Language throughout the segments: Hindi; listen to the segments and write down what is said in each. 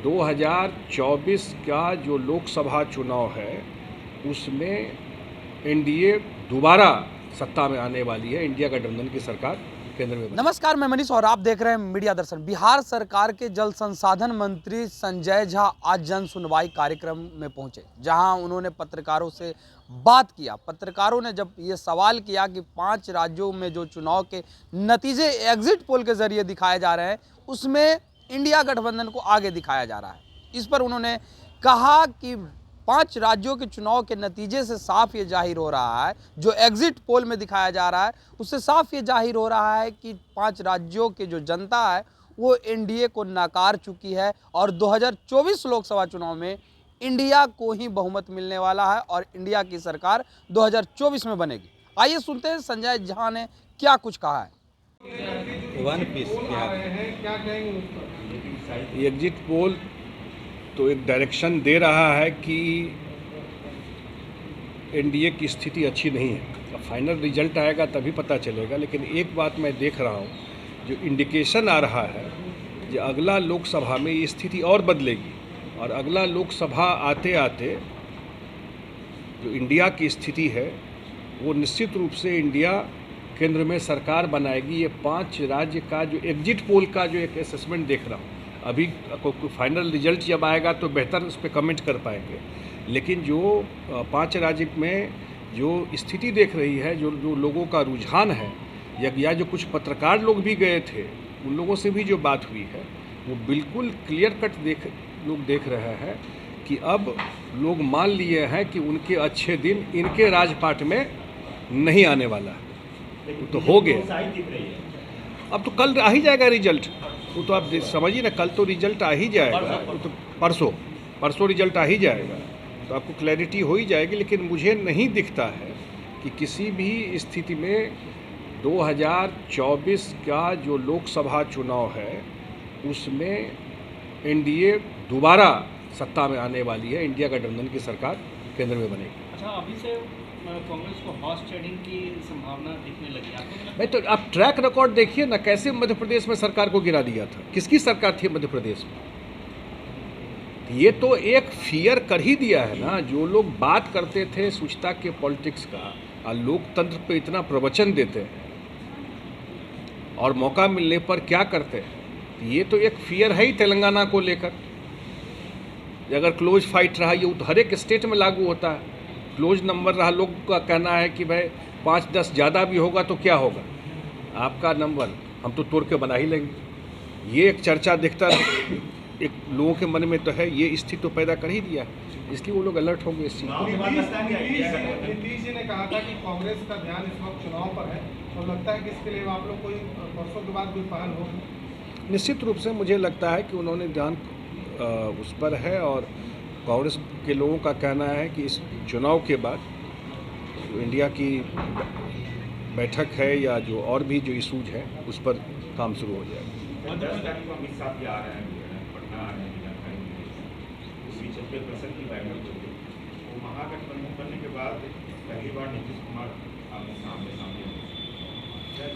2024 का जो लोकसभा चुनाव है उसमें एनडीए दोबारा सत्ता में आने वाली है। इंडिया गठबंधन की सरकार केंद्र में। नमस्कार, मैं मनीष और आप देख रहे हैं मीडिया दर्शन। बिहार सरकार के जल संसाधन मंत्री संजय झा आज जन सुनवाई कार्यक्रम में पहुंचे, जहां उन्होंने पत्रकारों से बात किया। पत्रकारों ने जब ये सवाल किया कि 5 राज्यों में जो चुनाव के नतीजे एग्जिट पोल के जरिए दिखाए जा रहे हैं, उसमें इंडिया गठबंधन को आगे दिखाया जा रहा है। इस पर उन्होंने कहा कि 5 राज्यों के चुनाव के नतीजे से साफ ये जाहिर हो रहा है, जो एग्जिट पोल में दिखाया जा रहा है उससे साफ ये जाहिर हो रहा है कि 5 राज्यों के जो जनता है वो एनडीए को नकार चुकी है और 2024 लोकसभा चुनाव में इंडिया को ही बहुमत मिलने वाला है और इंडिया की सरकार 2024 में बनेगी। आइए सुनते हैं संजय झा ने क्या कुछ कहा है। एग्जिट पोल तो एक डायरेक्शन दे रहा है कि एनडीए की स्थिति अच्छी नहीं है। अब फाइनल रिजल्ट आएगा तभी पता चलेगा, लेकिन एक बात मैं देख रहा हूँ, जो इंडिकेशन आ रहा है कि अगला लोकसभा में ये स्थिति और बदलेगी और अगला लोकसभा आते आते जो इंडिया की स्थिति है वो निश्चित रूप से इंडिया केंद्र में सरकार बनाएगी। ये 5 राज्य का जो एग्जिट पोल का जो एक असेसमेंट देख रहा हूँ, अभी फाइनल रिजल्ट जब आएगा तो बेहतर उस पर कमेंट कर पाएंगे, लेकिन जो 5 राज्य में जो स्थिति देख रही है, जो लोगों का रुझान है, या जो कुछ पत्रकार लोग भी गए थे, उन लोगों से भी जो बात हुई है वो बिल्कुल क्लियर कट लोग देख रहे हैं कि अब लोग मान लिए हैं कि उनके अच्छे दिन इनके राजपाट में नहीं आने वाला है। तो हो गया, अब तो कल आ ही जाएगा रिजल्ट। वो तो आप समझिए ना, कल तो रिजल्ट आ ही जाएगा, तो परसों रिजल्ट आ ही जाएगा, तो आपको क्लैरिटी हो ही जाएगी। लेकिन मुझे नहीं दिखता है कि किसी भी स्थिति में 2024 का जो लोकसभा चुनाव है उसमें एनडीए दोबारा सत्ता में आने वाली है। इंडिया गठबंधन की सरकार केंद्र में बनेगी। अच्छा, अभी से कांग्रेस को हॉर्स ट्रेडिंग की संभावना दिखने लगी आपको? नहीं तो आप ट्रैक रिकॉर्ड देखिए ना, कैसे मध्य प्रदेश में सरकार को गिरा दिया था। किसकी सरकार थी मध्य प्रदेश में? ये तो एक फियर कर ही दिया है ना। जो लोग बात करते थे स्वच्छता के पॉलिटिक्स का और लोकतंत्र पे इतना प्रवचन देते हैं और मौका मिलने पर क्या करते हैं, ये तो एक फियर है ही तेलंगाना को लेकर। अगर क्लोज फाइट रहा, ये हर एक स्टेट में लागू होता है। क्लोज नंबर रहा, लोग का कहना है कि भाई 5-10 ज़्यादा भी होगा तो क्या होगा, आपका नंबर हम तो तोड़ के बना ही लेंगे। ये एक चर्चा दिखता है एक लोगों के मन में, तो है ये स्थिति तो पैदा कर ही दिया, इसलिए वो लोग अलर्ट होंगे इस चीज़ पर। नीतीश जी ने कहा था कि कांग्रेस का ध्यान इस वक्त चुनाव पर है और लगता है कि इसके लिए आप लोग कोई परसों के बाद कोई पहल होगी। निश्चित रूप से मुझे लगता है कि उन्होंने ध्यान उस पर है और कांग्रेस के लोगों का कहना है कि इस चुनाव के बाद जो इंडिया की बैठक है या जो और भी जो इशूज है उस पर काम शुरू हो जाएगा।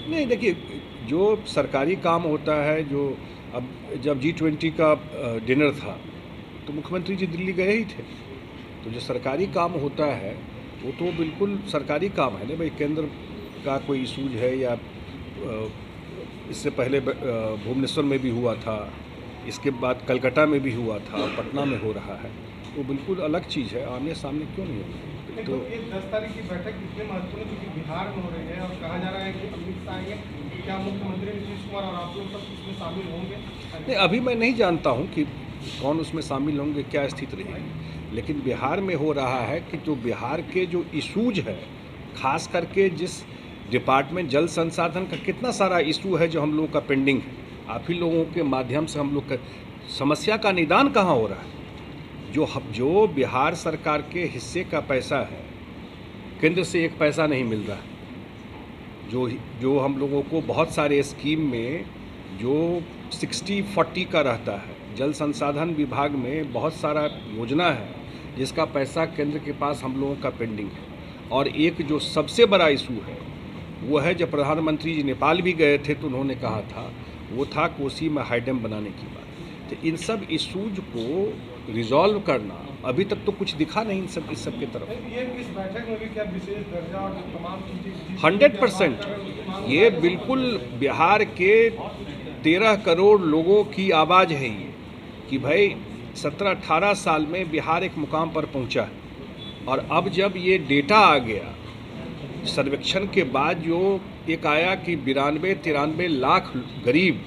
नहीं, देखिए, जो सरकारी काम होता है, जो अब जब G20 का डिनर था तो मुख्यमंत्री जी दिल्ली गए ही थे, तो जो सरकारी काम होता है वो तो बिल्कुल सरकारी काम है ना भाई। केंद्र का कोई इशूज है या इससे पहले भुवनेश्वर में भी हुआ था, इसके बाद कलकत्ता में भी हुआ था, पटना में हो रहा है, वो बिल्कुल अलग चीज़ है। आमने सामने क्यों नहीं होगी? तो ये 10 तारीख की बैठक इतनी महत्वपूर्ण क्योंकि बिहार में हो रही है और कहा जा रहा है कि अमित शाह आएंगे, क्या मुख्यमंत्री नीतीश कुमार और आप लोग सब इसमें शामिल होंगे? नहीं, अभी मैं नहीं जानता हूँ कि कौन उसमें शामिल होंगे, क्या स्थिति रहेगी, लेकिन बिहार में हो रहा है कि जो बिहार के जो इशूज है, खास करके जिस डिपार्टमेंट जल संसाधन का कितना सारा इशू है जो हम लोगों का पेंडिंग है, आप ही लोगों के माध्यम से हम लोग का समस्या का निदान कहाँ हो रहा है। जो बिहार सरकार के हिस्से का पैसा है, केंद्र से एक पैसा नहीं मिल रहा है। जो हम लोगों को बहुत सारे स्कीम में जो 60-40 का रहता है, जल संसाधन विभाग में बहुत सारा योजना है जिसका पैसा केंद्र के पास हम लोगों का पेंडिंग है। और एक जो सबसे बड़ा इशू है वो है, जब प्रधानमंत्री जी नेपाल भी गए थे तो उन्होंने कहा था, वो था कोसी में हाई डैम बनाने की बात। तो इन सब इशूज को रिजॉल्व करना अभी तक तो कुछ दिखा नहीं इस सब की तरफ। ये इस बैठक में भी क्या विशेष दर्जा और जो तमाम चीजें 100% ये बिल्कुल बिहार के 13 करोड़ लोगों की आवाज़ है ये, कि भाई 17-18 साल में बिहार एक मुकाम पर पहुंचा है। और अब जब ये डेटा आ गया सर्वेक्षण के बाद, जो एक आया कि 92-93 लाख गरीब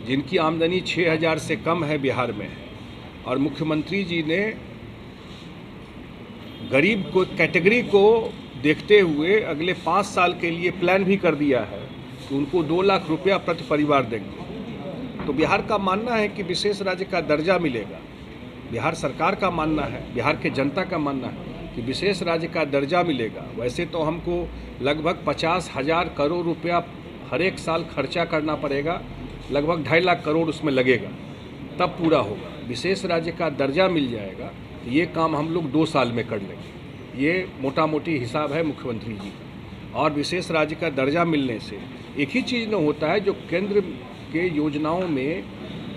जिनकी आमदनी 6,000 से कम है बिहार में, और मुख्यमंत्री जी ने गरीब को कैटेगरी को देखते हुए अगले 5 साल के लिए प्लान भी कर दिया है कि उनको 2 लाख रुपया प्रति परिवार देंगे। तो बिहार का मानना है कि विशेष राज्य का दर्जा मिलेगा। बिहार सरकार का मानना है, बिहार के जनता का मानना है कि विशेष राज्य का दर्जा मिलेगा। वैसे तो हमको लगभग 50,000 करोड़ रुपया हर एक साल खर्चा करना पड़ेगा, लगभग 2.5 लाख करोड़ उसमें लगेगा, तब पूरा होगा। विशेष राज्य का दर्जा मिल जाएगा तो ये काम हम लोग 2 साल में कर लेंगे। ये मोटा मोटी हिसाब है मुख्यमंत्री जी का। और विशेष राज्य का दर्जा मिलने से एक ही चीज़ न होता है, जो केंद्र के योजनाओं में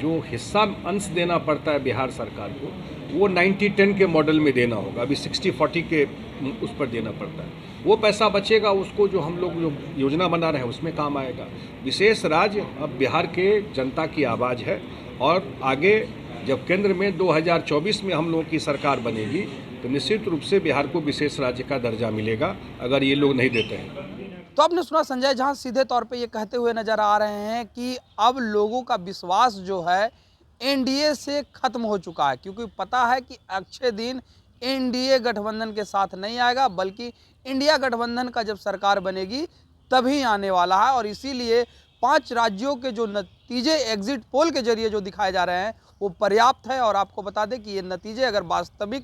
जो हिस्सा अंश देना पड़ता है बिहार सरकार को, वो 90-10 के मॉडल में देना होगा। अभी 60-40 के उस पर देना पड़ता है। वो पैसा बचेगा, उसको जो हम लोग जो योजना बना रहे हैं उसमें काम आएगा। विशेष राज्य अब बिहार के जनता की आवाज़ है, और आगे जब केंद्र में 2024 में हम लोगों की सरकार बनेगी तो निश्चित रूप से बिहार को विशेष राज्य का दर्जा मिलेगा, अगर ये लोग नहीं देते हैं। तो आपने सुना संजय झा सीधे तौर पे ये कहते हुए नजर आ रहे हैं कि अब लोगों का विश्वास जो है एनडीए से खत्म हो चुका है, क्योंकि पता है कि अच्छे दिन एनडीए गठबंधन के साथ नहीं आएगा, बल्कि इंडिया गठबंधन का जब सरकार बनेगी तभी आने वाला है। और इसीलिए 5 राज्यों के जो नतीजे एग्जिट पोल के जरिए जो दिखाए जा रहे हैं वो पर्याप्त है। और आपको बता दें कि ये नतीजे अगर वास्तविक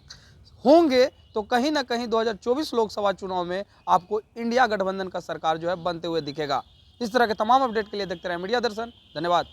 होंगे तो कहीं ना कहीं 2024 लोकसभा चुनाव में आपको इंडिया गठबंधन का सरकार जो है बनते हुए दिखेगा। इस तरह के तमाम अपडेट के लिए देखते रहें मीडिया दर्शन। धन्यवाद।